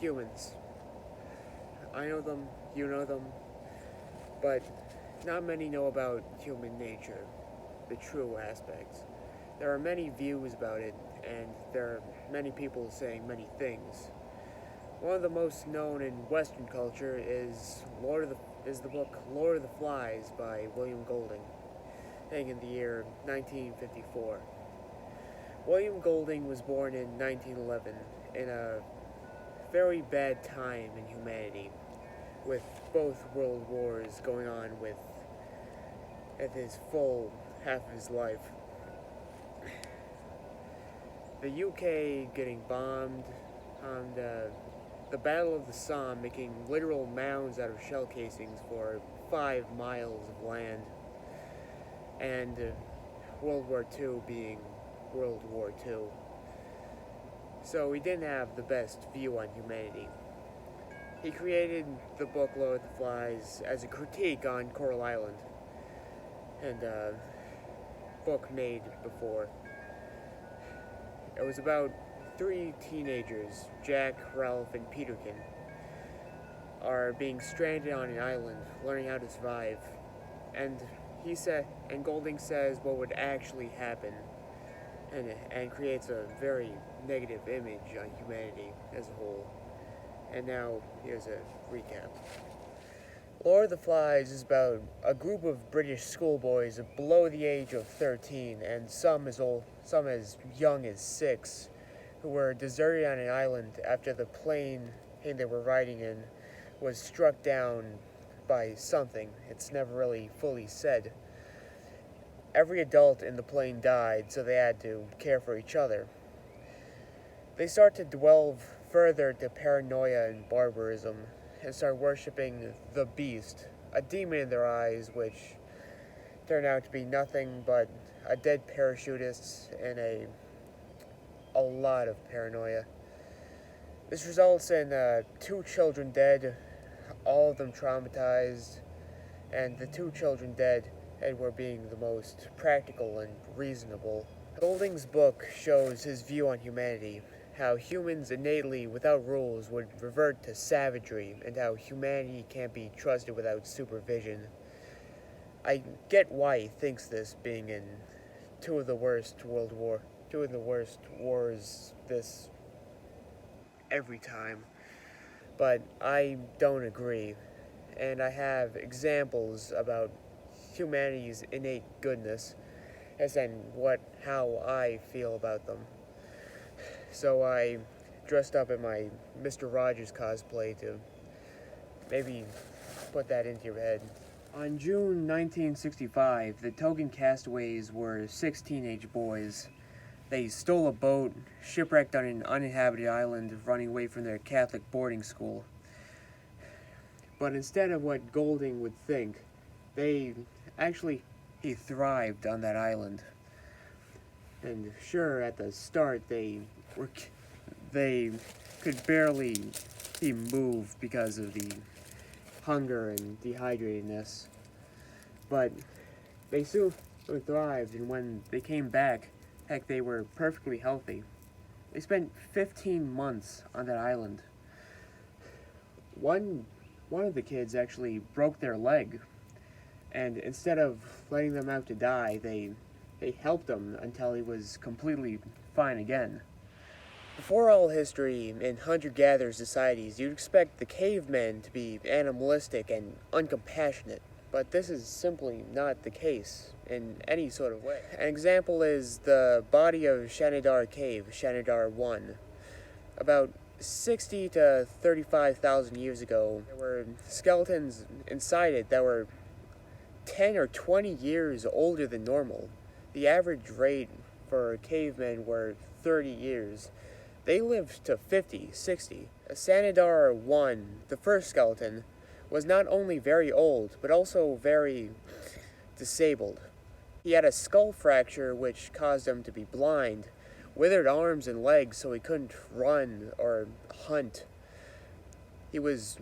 humans. I know them, you know them, but not many know about human nature, the true aspects. There are many views about it, and there are many people saying many things. One of the most known in Western culture is the book Lord of the Flies by William Golding, hanging in the year 1954. William Golding was born in 1911 in a very bad time in humanity, with both world wars going on at his full half of his life. The UK getting bombed, and the Battle of the Somme making literal mounds out of shell casings for 5 miles of land, and World War II being World War II. So he didn't have the best view on humanity. He created the book Lord of the Flies as a critique on Coral Island, and a book made before. It was about 3 teenagers, Jack, Ralph, and Peterkin, are being stranded on an island, learning how to survive. And Golding says what would actually happen, and creates a very negative image on humanity as a whole. And now, here's a recap. Lord of the Flies is about a group of British schoolboys below the age of 13, and some as young as 6, who were deserted on an island after the plane they were riding in was struck down by something. It's never really fully said. Every adult in the plane died, so they had to care for each other. They start to delve further to paranoia and barbarism, and start worshipping the Beast, a demon in their eyes, which turned out to be nothing but a dead parachutist and a lot of paranoia. This results in 2 children dead, all of them traumatized, and the 2 children dead were being the most practical and reasonable. Golding's book shows his view on humanity, how humans innately, without rules, would revert to savagery, and how humanity can't be trusted without supervision. I get why he thinks this, being in two of the worst wars this every time, but I don't agree, and I have examples about humanity's innate goodness, as in how I feel about them. So I dressed up in my Mr. Rogers cosplay to maybe put that into your head. On June 1965, the Togan castaways were 6 teenage boys. They stole a boat, shipwrecked on an uninhabited island, running away from their Catholic boarding school. But instead of what Golding would think, he thrived on that island. And sure, at the start, they could barely be moved because of the hunger and dehydratedness. But they soon thrived, and when they came back, heck, they were perfectly healthy. They spent 15 months on that island. One of the kids actually broke their leg, and instead of letting them out to die, they helped him until he was completely fine again. Before all history in hunter-gatherer societies, you'd expect the cavemen to be animalistic and uncompassionate, but this is simply not the case in any sort of way. An example is the body of Shanidar Cave, Shanidar 1. About 60 to 35,000 years ago, there were skeletons inside it that were 10 or 20 years older than normal. The average rate for cavemen were 30 years. They lived to 50, 60. Sanidar 1, the first skeleton, was not only very old, but also very disabled. He had a skull fracture which caused him to be blind, withered arms and legs so he couldn't run or hunt. He was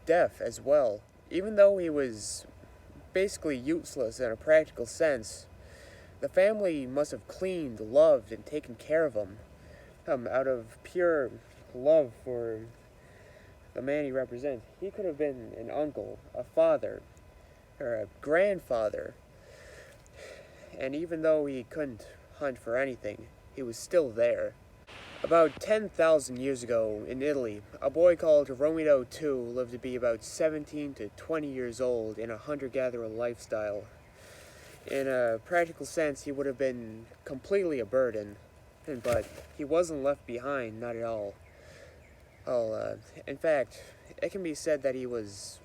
deaf as well. Even though he was basically useless in a practical sense, the family must have cleaned, loved, and taken care of him, out of pure love for the man he represents, he could have been an uncle, a father, or a grandfather. And even though he couldn't hunt for anything, he was still there. About 10,000 years ago in Italy, a boy called Romeo II lived to be about 17 to 20 years old in a hunter-gatherer lifestyle. In a practical sense, he would have been completely a burden, but he wasn't left behind, not at all. In fact, it can be said that he was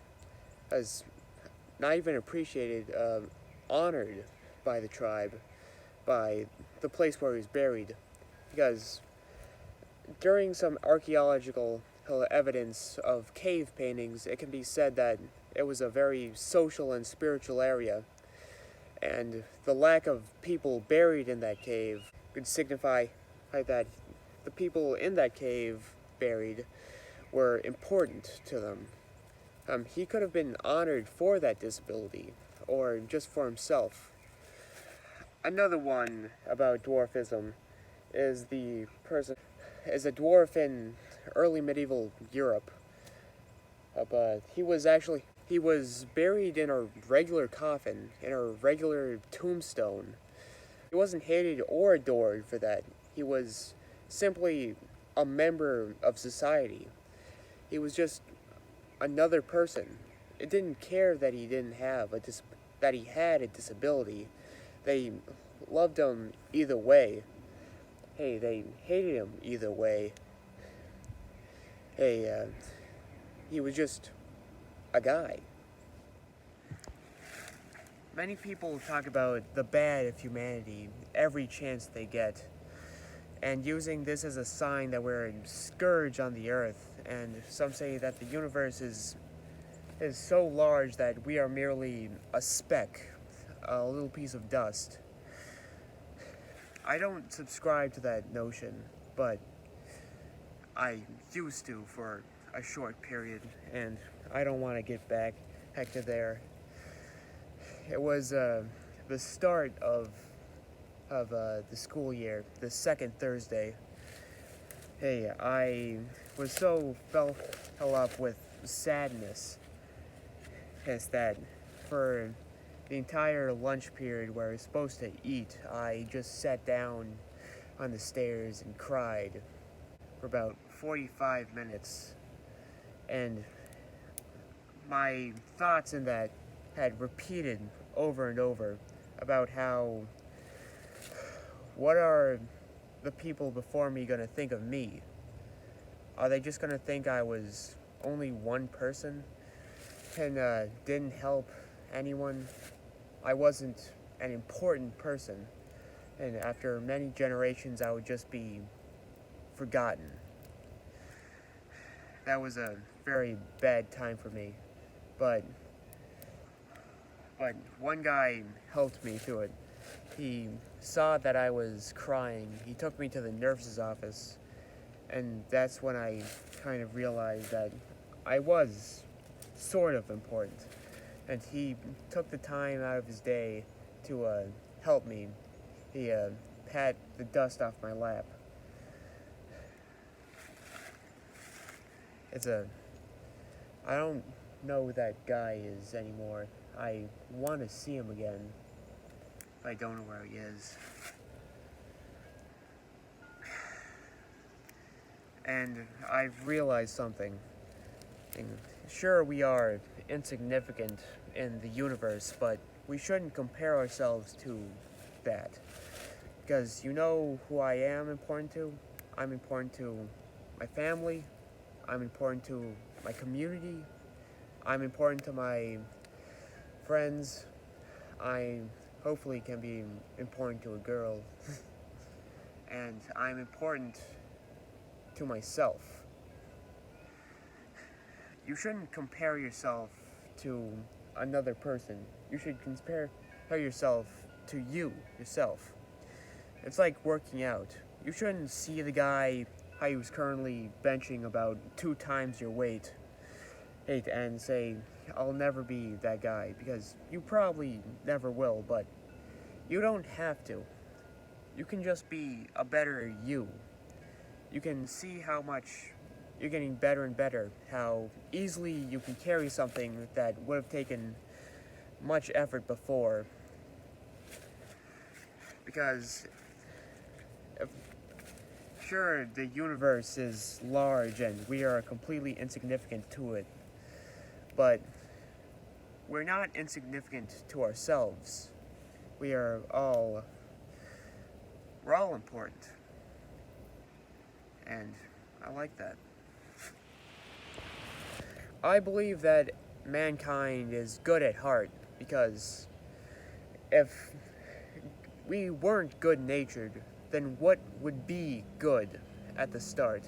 not even appreciated, honored by the tribe, by the place where he was buried, because during some archaeological evidence of cave paintings, it can be said that it was a very social and spiritual area, and the lack of people buried in that cave could signify that the people in that cave buried were important to them. He could have been honored for that disability, or just for himself. Another one about dwarfism is a dwarf in early medieval Europe. But he was buried in a regular coffin, in a regular tombstone. He wasn't hated or adored for that. He was simply a member of society. He was just another person. It didn't care that he that he had a disability. They loved him either way. Hey, they hated him either way. Hey, he was just a guy. Many people talk about the bad of humanity every chance they get, and using this as a sign that we're a scourge on the earth, and some say that the universe is so large that we are merely a speck, a little piece of dust. I don't subscribe to that notion, but I used to for a short period, and I don't want to get back to there. It was the start of the school year, the second Thursday. Hey, I was so filled up with sadness as that for the entire lunch period where I was supposed to eat, I just sat down on the stairs and cried for about 45 minutes. And my thoughts in that had repeated over and over about what are the people before me going to think of me? Are they just going to think I was only one person and didn't help anyone? I wasn't an important person, and after many generations I would just be forgotten. That was a very bad time for me, but one guy helped me through it. He saw that I was crying. He took me to the nurse's office, and that's when I kind of realized that I was sort of important. And he took the time out of his day to help me. He pat the dust off my lap. I don't know who that guy is anymore. I want to see him again. I don't know where he is. And I've realized something. Sure, we are insignificant in the universe, but we shouldn't compare ourselves to that. Because you know who I am important to? I'm important to my family. I'm important to my community. I'm important to my friends. I hopefully can be important to a girl. And I'm important to myself. You shouldn't compare yourself to another person. You should compare yourself to yourself. It's like working out. You shouldn't see the guy how he was currently benching about 2 times your weight and say, I'll never be that guy, because you probably never will, but you don't have to. You can just be a better you. You can see how much you're getting better and better. How easily you can carry something that would have taken much effort before. Because, if, sure, the universe is large and we are completely insignificant to it, but we're not insignificant to ourselves. We're all important. And I like that. I believe that mankind is good at heart, because if we weren't good-natured, then what would be good at the start?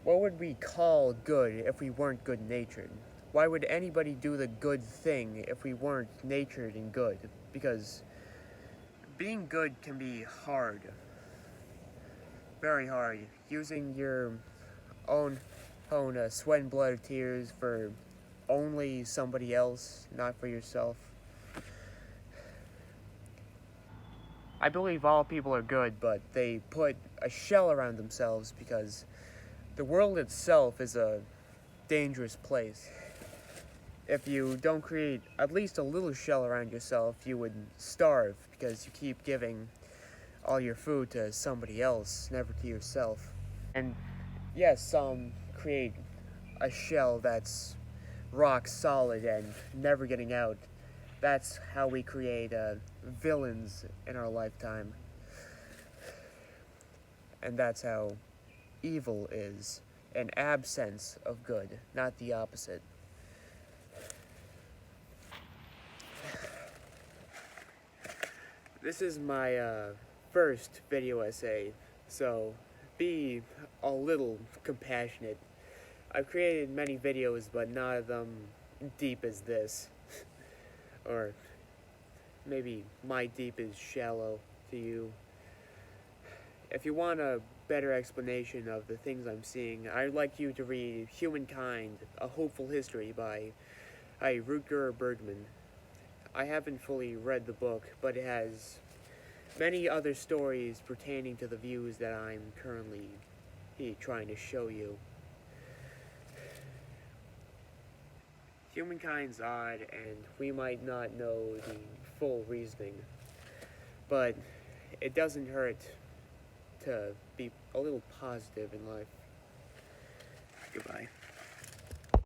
What would we call good if we weren't good-natured? Why would anybody do the good thing if we weren't natured and good? Because being good can be hard. Very hard. Using your own sweat and blood and tears for only somebody else, not for yourself. I believe all people are good, but they put a shell around themselves because the world itself is a dangerous place. If you don't create at least a little shell around yourself, you would starve because you keep giving all your food to somebody else, never to yourself. And yes, some create a shell that's rock solid and never getting out. That's how we create villains in our lifetime. And that's how evil is an absence of good, not the opposite. This is my first video essay, so be a little compassionate. I've created many videos, but none of them deep as this. Or maybe my deep is shallow to you. If you want a better explanation of the things I'm seeing, I'd like you to read Humankind, A Hopeful History by Rutger Bregman. I haven't fully read the book, but it has many other stories pertaining to the views that I'm currently trying to show you. Humankind's odd, and we might not know the full reasoning, but it doesn't hurt to be a little positive in life. Goodbye.